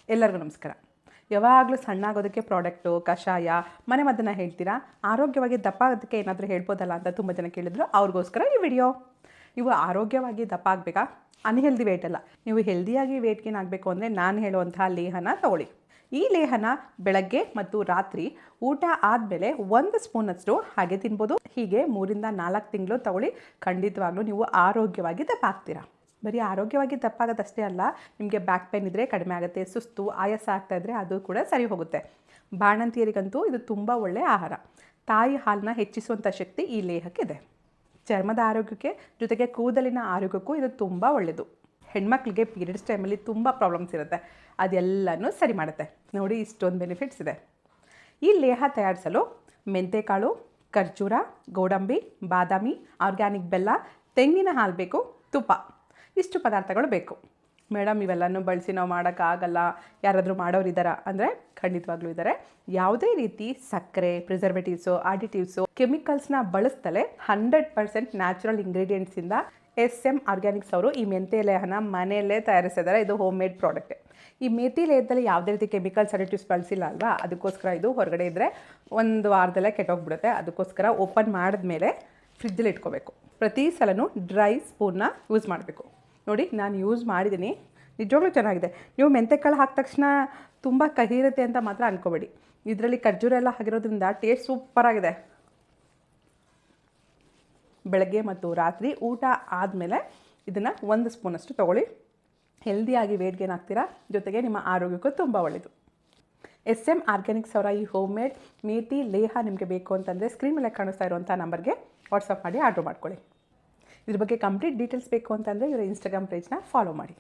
ಎಲ್ಲರಿಗೂ ನಮಸ್ಕಾರ. ಯಾವಾಗಲೂ ಸಣ್ಣಾಗೋದಕ್ಕೆ ಪ್ರಾಡಕ್ಟು, ಕಷಾಯ, ಮನೆಮದ್ದನ್ನು ಹೇಳ್ತೀರಾ, ಆರೋಗ್ಯವಾಗಿ ದಪ್ಪ ಆಗೋದಕ್ಕೆ ಏನಾದರೂ ಹೇಳ್ಬೋದಲ್ಲ ಅಂತ ತುಂಬ ಜನ ಕೇಳಿದ್ರು. ಅವ್ರಿಗೋಸ್ಕರ ಈ ವಿಡಿಯೋ. ನೀವು ಆರೋಗ್ಯವಾಗಿ ದಪ್ಪ ಆಗಬೇಕಾ? ಅನ್ಹೆಲ್ದಿ ವೇಟ್ ಅಲ್ಲ, ನೀವು ಹೆಲ್ದಿಯಾಗಿ ವೇಟ್ ಗೇನ್ ಆಗಬೇಕು ಅಂದರೆ ನಾನು ಹೇಳುವಂತಹ ಲೇಹನ ತಗೊಳ್ಳಿ. ಈ ಲೇಹನ ಬೆಳಗ್ಗೆ ಮತ್ತು ರಾತ್ರಿ ಊಟ ಆದಮೇಲೆ 1 ಸ್ಪೂನಷ್ಟು ಹಾಗೆ ತಿನ್ಬೋದು. ಹೀಗೆ 3 ರಿಂದ 4 ತಿಂಗಳು ತಗೊಳ್ಳಿ. ಖಂಡಿತವಾಗ್ಲೂ ನೀವು ಆರೋಗ್ಯವಾಗಿ ದಪ್ಪ ಆಗ್ತೀರಾ. ಬರೀ ಆರೋಗ್ಯವಾಗಿ ದಪ್ಪಾಗೋದಷ್ಟೇ ಅಲ್ಲ, ನಿಮಗೆ ಬ್ಯಾಕ್ ಪೇನ್ ಇದ್ದರೆ ಕಡಿಮೆ ಆಗುತ್ತೆ, ಸುಸ್ತು ಆಯಾಸ ಆಗ್ತಾಯಿದ್ರೆ ಅದು ಕೂಡ ಸರಿ ಹೋಗುತ್ತೆ. ಬಾಣಂತಿಯರಿಗಂತೂ ಇದು ತುಂಬ ಒಳ್ಳೆಯ ಆಹಾರ. ತಾಯಿ ಹಾಲನ್ನ ಹೆಚ್ಚಿಸುವಂಥ ಶಕ್ತಿ ಈ ಲೇಹಕ್ಕಿದೆ. ಚರ್ಮದ ಆರೋಗ್ಯಕ್ಕೆ ಜೊತೆಗೆ ಕೂದಲಿನ ಆರೋಗ್ಯಕ್ಕೂ ಇದು ತುಂಬ ಒಳ್ಳೆಯದು. ಹೆಣ್ಮಕ್ಳಿಗೆ ಪೀರಿಯಡ್ಸ್ ಟೈಮಲ್ಲಿ ತುಂಬ ಪ್ರಾಬ್ಲಮ್ಸ್ ಇರುತ್ತೆ, ಅದೆಲ್ಲನೂ ಸರಿ ಮಾಡುತ್ತೆ. ನೋಡಿ, ಇಷ್ಟೊಂದು ಬೆನಿಫಿಟ್ಸ್ ಇದೆ. ಈ ಲೇಹ ತಯಾರಿಸಲು ಮೆಂತೆಕಾಳು, ಖರ್ಜೂರ, ಗೋಡಂಬಿ, ಬಾದಾಮಿ, ಆರ್ಗ್ಯಾನಿಕ್ ಬೆಲ್ಲ, ತೆಂಗಿನ ಹಾಲು ಬೇಕು, ತುಪ್ಪ, ಇಷ್ಟು ಪದಾರ್ಥಗಳು ಬೇಕು. ಮೇಡಮ್, ಇವೆಲ್ಲನೂ ಬಳಸಿ ನಾವು ಮಾಡೋಕ್ಕಾಗಲ್ಲ, ಯಾರಾದರೂ ಮಾಡೋರಿದ್ದಾರಾ ಅಂದರೆ ಖಂಡಿತವಾಗ್ಲೂ ಇದ್ದಾರೆ. ಯಾವುದೇ ರೀತಿ ಸಕ್ಕರೆ, ಪ್ರಿಸರ್ವೇಟಿವ್ಸು, ಆಡಿಟಿವ್ಸು, ಕೆಮಿಕಲ್ಸ್ನ ಬಳಸ್ತಲೇ 100% ನ್ಯಾಚುರಲ್ ಇಂಗ್ರೀಡಿಯೆಂಟ್ಸಿಂದ SM ಆರ್ಗ್ಯಾನಿಕ್ಸ್ ಅವರು ಈ ಮೆಂತೆ ಲೇಹನ ಮನೆಯಲ್ಲೇ ತಯಾರಿಸಿದ್ದಾರೆ. ಇದು ಹೋಮ್ ಮೇಡ್ ಪ್ರಾಡಕ್ಟೇ. ಈ ಮೆಂತೆ ಲೇಹದಲ್ಲಿ ಯಾವುದೇ ರೀತಿ ಕೆಮಿಕಲ್ಸ್, ಅಡಿಟಿವ್ಸ್ ಬಳಸಿಲ್ಲ ಅಲ್ವಾ, ಅದಕ್ಕೋಸ್ಕರ ಇದು ಹೊರಗಡೆ ಇದ್ದರೆ 1 ವಾರದಲ್ಲೇ ಕೆಟ್ಟೋಗ್ಬಿಡುತ್ತೆ. ಅದಕ್ಕೋಸ್ಕರ ಓಪನ್ ಮಾಡಿದ್ಮೇಲೆ ಫ್ರಿಜ್ಜಲ್ಲಿ ಇಟ್ಕೋಬೇಕು. ಪ್ರತಿ ಸಲನೂ ಡ್ರೈ ಸ್ಪೂನ್ನ ಯೂಸ್ ಮಾಡಬೇಕು. ನೋಡಿ, ನಾನು ಯೂಸ್ ಮಾಡಿದ್ದೀನಿ, ನಿಜವಾಗ್ಲೂ ಚೆನ್ನಾಗಿದೆ. ನೀವು ಮೆಂತೆಕಾಳು ಹಾಕಿದ ತಕ್ಷಣ ತುಂಬ ಕಹಿ ಇರುತ್ತೆ ಅಂತ ಮಾತ್ರ ಅಂದ್ಕೋಬೇಡಿ. ಇದರಲ್ಲಿ ಖರ್ಜೂರ ಎಲ್ಲ ಆಗಿರೋದ್ರಿಂದ ಟೇಸ್ಟ್ ಸೂಪರಾಗಿದೆ. ಬೆಳಗ್ಗೆ ಮತ್ತು ರಾತ್ರಿ ಊಟ ಆದಮೇಲೆ ಇದನ್ನು 1 ಸ್ಪೂನಷ್ಟು ತೊಗೊಳ್ಳಿ. ಹೆಲ್ದಿಯಾಗಿ ವೇಟ್ ಗೇನ್ ಆಗ್ತೀರಾ, ಜೊತೆಗೆ ನಿಮ್ಮ ಆರೋಗ್ಯಕ್ಕೂ ತುಂಬ ಒಳ್ಳೆಯದು. SM ಆರ್ಗ್ಯಾನಿಕ್ಸ್ ಅವರ ಈ ಹೋಮ್ ಮೇಡ್ ಮೇಥಿ ಲೇಹ ನಿಮಗೆ ಬೇಕು ಅಂತಂದರೆ ಸ್ಕ್ರೀನ್ ಮೇಲೆ ಕಾಣಿಸ್ತಾ ಇರುವಂಥ ನಂಬರ್ಗೆ ವಾಟ್ಸಪ್ ಮಾಡಿ ಆರ್ಡ್ರ್ ಮಾಡ್ಕೊಳ್ಳಿ. ಇದ್ರ ಬಗ್ಗೆ ಕಂಪ್ಲೀಟ್ ಡೀಟೇಲ್ಸ್ ಬೇಕು ಅಂತಂದರೆ ಇವರ ಇನ್ಸ್ಟಾಗ್ರಾಮ್ ಪೇಜ್ನ ಫಾಲೋ ಮಾಡಿ.